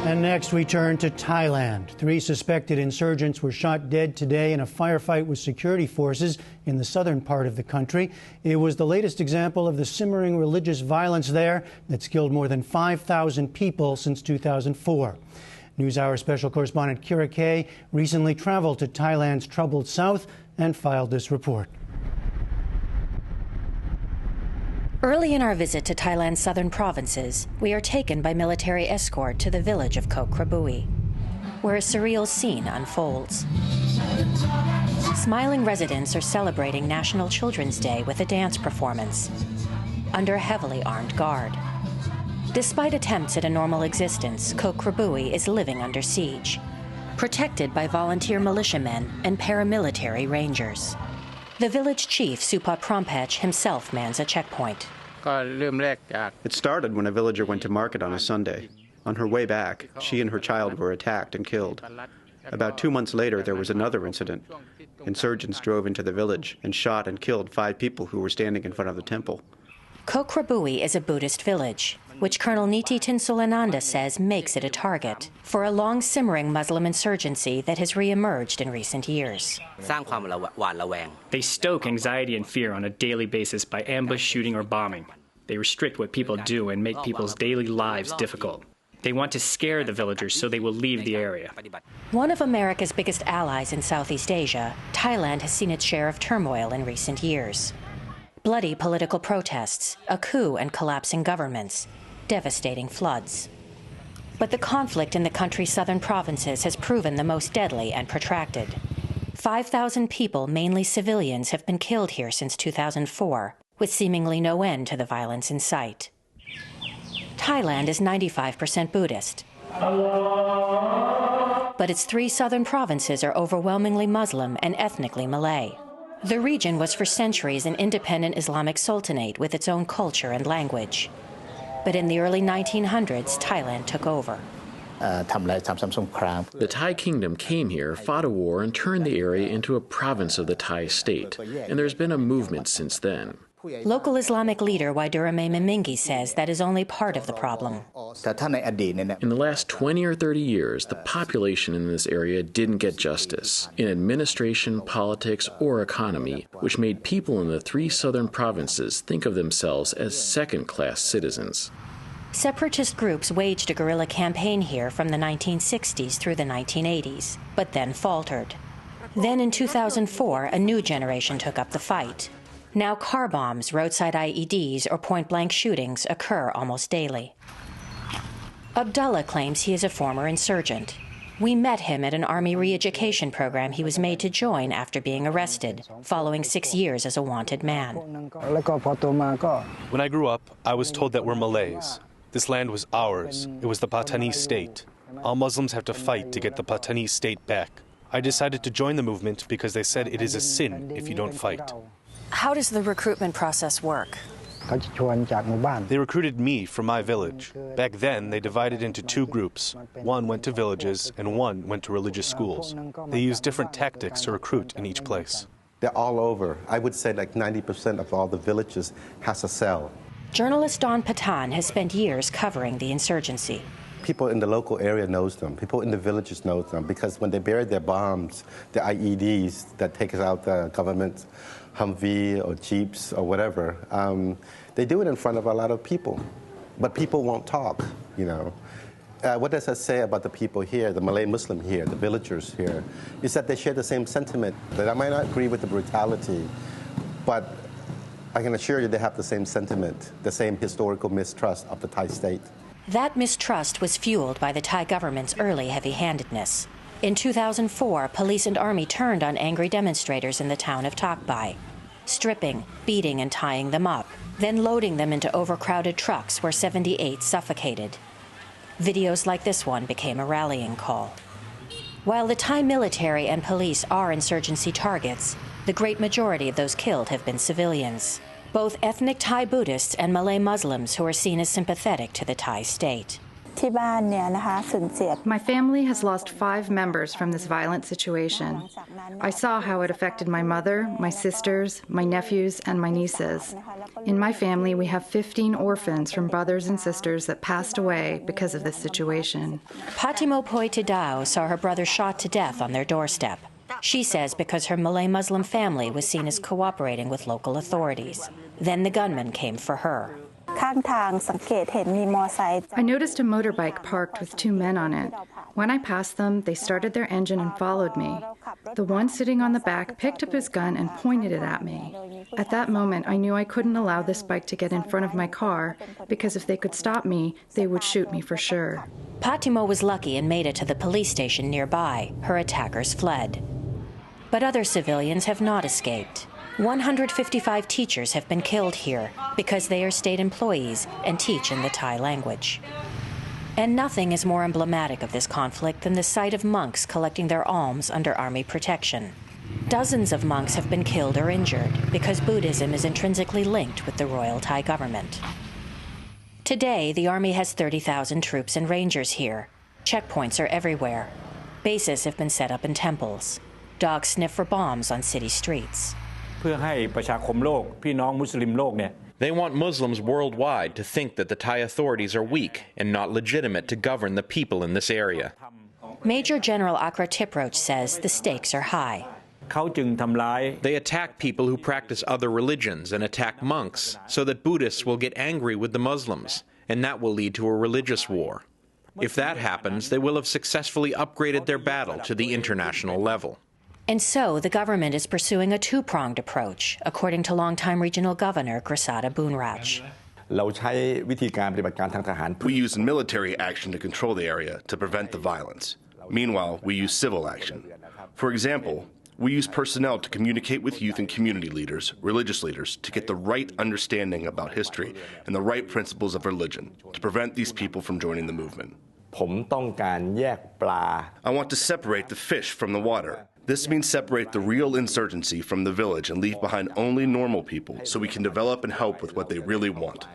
And next we turn to Thailand. 3 suspected insurgents were shot dead today in a firefight with security forces in the southern part of the country. It was the latest example of the simmering religious violence there that's killed more than 5,000 people since 2004. NewsHour special correspondent Kira Kay recently traveled to Thailand's troubled south and filed this report. Early in our visit to Thailand's southern provinces, we are taken by military escort to the village of Koh Krabui, where a surreal scene unfolds. Smiling residents are celebrating National Children's Day with a dance performance under a heavily armed guard. Despite attempts at a normal existence, Koh Krabui is living under siege, protected by volunteer militiamen and paramilitary rangers. The village chief, Supa Prompech, himself mans a checkpoint. It started when a villager went to market on a Sunday. On her way back, she and her child were attacked and killed. About 2 months later, there was another incident. Insurgents drove into the village and shot and killed 5 people who were standing in front of the temple. Koh Krabui is a Buddhist village, which Colonel Niti Tinsulananda says makes it a target for a long-simmering Muslim insurgency that has re-emerged in recent years. They stoke anxiety and fear on a daily basis by ambush shooting or bombing. They restrict what people do and make people's daily lives difficult. They want to scare the villagers so they will leave the area. One of America's biggest allies in Southeast Asia, Thailand has seen its share of turmoil in recent years. Bloody political protests, a coup and collapsing governments, devastating floods. But the conflict in the country's southern provinces has proven the most deadly and protracted. 5,000 people, mainly civilians, have been killed here since 2004, with seemingly no end to the violence in sight. Thailand is 95% Buddhist, but its 3 southern provinces are overwhelmingly Muslim and ethnically Malay. The region was for centuries an independent Islamic sultanate with its own culture and language. But in the early 1900s, Thailand took over. The Thai kingdom came here, fought a war, and turned the area into a province of the Thai state. And there's been a movement since then. Local Islamic leader Waidurame Memingi says that is only part of the problem. In the last 20 or 30 years, the population in this area didn't get justice in administration, politics, or economy, which made people in the 3 southern provinces think of themselves as second-class citizens. Separatist groups waged a guerrilla campaign here from the 1960s through the 1980s, but then faltered. Then in 2004, a new generation took up the fight. Now car bombs, roadside IEDs, or point-blank shootings occur almost daily. Abdullah claims he is a former insurgent. We met him at an army re-education program he was made to join after being arrested, following 6 years as a wanted man. When I grew up, I was told that we're Malays. This land was ours. It was the Patani state. All Muslims have to fight to get the Patani state back. I decided to join the movement because they said it is a sin if you don't fight. How does the recruitment process work? They recruited me from my village. Back then, they divided into 2 groups. One went to villages, and one went to religious schools. They used different tactics to recruit in each place. They're all over. I would say like 90% of all the villages has a cell. Journalist Don Patan has spent years covering the insurgency. People in the local area knows them. People in the villages know them because when they bury their bombs, the IEDs that take out the government Humvee or Jeeps or whatever, they do it in front of a lot of people. But people won't talk, you know. What does that say about the people here, the Malay Muslim here, the villagers here, is that they share the same sentiment. That I might not agree with the brutality, but I can assure you they have the same sentiment, the same historical mistrust of the Thai state. That mistrust was fueled by the Thai government's early heavy-handedness. In 2004, police and army turned on angry demonstrators in the town of Tak Bai, stripping, beating, and tying them up, then loading them into overcrowded trucks where 78 suffocated. Videos like this one became a rallying call. While the Thai military and police are insurgency targets, the great majority of those killed have been civilians, both ethnic Thai Buddhists and Malay Muslims who are seen as sympathetic to the Thai state. My family has lost 5 members from this violent situation. I saw how it affected my mother, my sisters, my nephews, and my nieces. In my family, we have 15 orphans from brothers and sisters that passed away because of this situation. Patimo Poitidao saw her brother shot to death on their doorstep. She says because her Malay Muslim family was seen as cooperating with local authorities. Then the gunman came for her. I noticed a motorbike parked with 2 men on it. When I passed them, they started their engine and followed me. The one sitting on the back picked up his gun and pointed it at me. At that moment, I knew I couldn't allow this bike to get in front of my car, because if they could stop me, they would shoot me for sure. Patimo was lucky and made it to the police station nearby. Her attackers fled. But other civilians have not escaped. 155 teachers have been killed here because they are state employees and teach in the Thai language. And nothing is more emblematic of this conflict than the sight of monks collecting their alms under army protection. Dozens of monks have been killed or injured because Buddhism is intrinsically linked with the royal Thai government. Today, the army has 30,000 troops and rangers here. Checkpoints are everywhere. Bases have been set up in temples. Dogs sniff for bombs on city streets. They want Muslims worldwide to think that the Thai authorities are weak and not legitimate to govern the people in this area. Major General Akra Tiproch says the stakes are high. They attack people who practice other religions and attack monks so that Buddhists will get angry with the Muslims, and that will lead to a religious war. If that happens, they will have successfully upgraded their battle to the international level. And so the government is pursuing a 2-pronged approach, according to longtime regional governor Grisada Bunraj. We use military action to control the area to prevent the violence. Meanwhile, we use civil action. For example, we use personnel to communicate with youth and community leaders, religious leaders, to get the right understanding about history and the right principles of religion, to prevent these people from joining the movement. I want to separate the fish from the water. This means separate the real insurgency from the village and leave behind only normal people so we can develop and help with what they really want.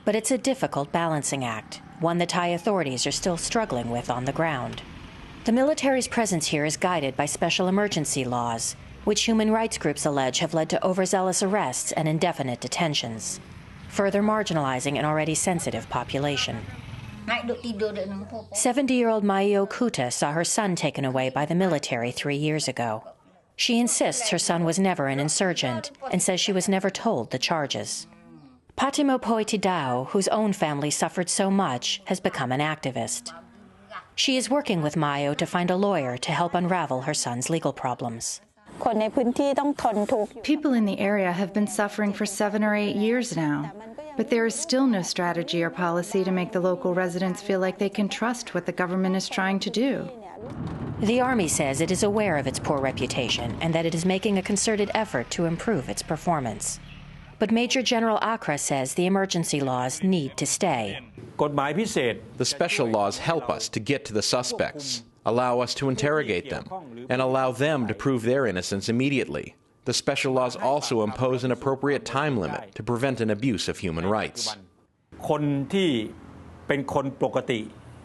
But it's a difficult balancing act, one the Thai authorities are still struggling with on the ground. The military's presence here is guided by special emergency laws, which human rights groups allege have led to overzealous arrests and indefinite detentions, further marginalizing an already sensitive population. 70-year-old Maio Kuta saw her son taken away by the military 3 years ago. She insists her son was never an insurgent and says she was never told the charges. Patimo Poitidao, whose own family suffered so much, has become an activist. She is working with Maio to find a lawyer to help unravel her son's legal problems. People in the area have been suffering for 7 or 8 years now, but there is still no strategy or policy to make the local residents feel like they can trust what the government is trying to do. The Army says it is aware of its poor reputation and that it is making a concerted effort to improve its performance. But Major General Akra says the emergency laws need to stay. The special laws help us to get to the suspects, allow us to interrogate them, and allow them to prove their innocence immediately. The special laws also impose an appropriate time limit to prevent an abuse of human rights.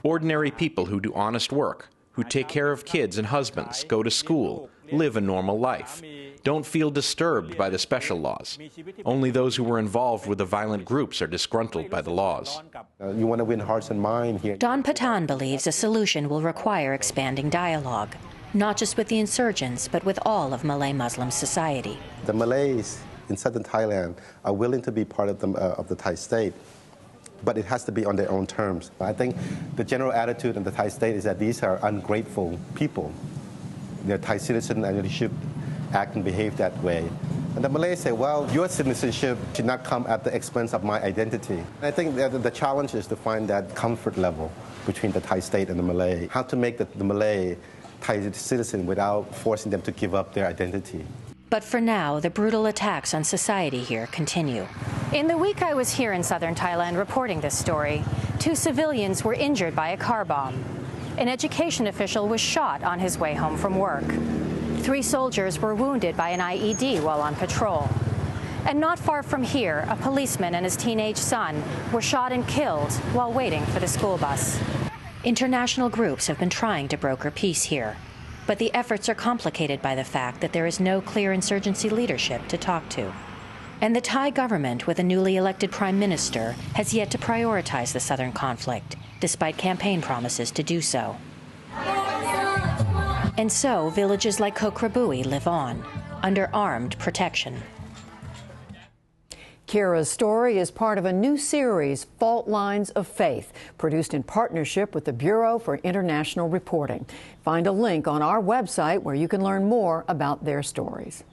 Ordinary people who do honest work, who take care of kids and husbands, go to school, live a normal life, don't feel disturbed by the special laws. Only those who were involved with the violent groups are disgruntled by the laws. You want to win hearts and minds here. Don Patan believes a solution will require expanding dialogue, not just with the insurgents, but with all of Malay Muslim society. The Malays in southern Thailand are willing to be part of the Thai state, but it has to be on their own terms. I think the general attitude in the Thai state is that these are ungrateful people. They're Thai citizens and they should act and behave that way. And the Malays say, well, your citizenship should not come at the expense of my identity. And I think that the challenge is to find that comfort level between the Thai state and the Malay. How to make the Malay Thai citizen without forcing them to give up their identity. But for now, the brutal attacks on society here continue. In the week I was here in southern Thailand reporting this story, 2 civilians were injured by a car bomb. An education official was shot on his way home from work. 3 soldiers were wounded by an IED while on patrol. And not far from here, a policeman and his teenage son were shot and killed while waiting for the school bus. International groups have been trying to broker peace here, but the efforts are complicated by the fact that there is no clear insurgency leadership to talk to. And the Thai government, with a newly elected prime minister, has yet to prioritize the southern conflict, despite campaign promises to do so. And so, villages like Kokrabui live on, under armed protection. Kira's story is part of a new series, Fault Lines of Faith, produced in partnership with the Bureau for International Reporting. Find a link on our website where you can learn more about their stories.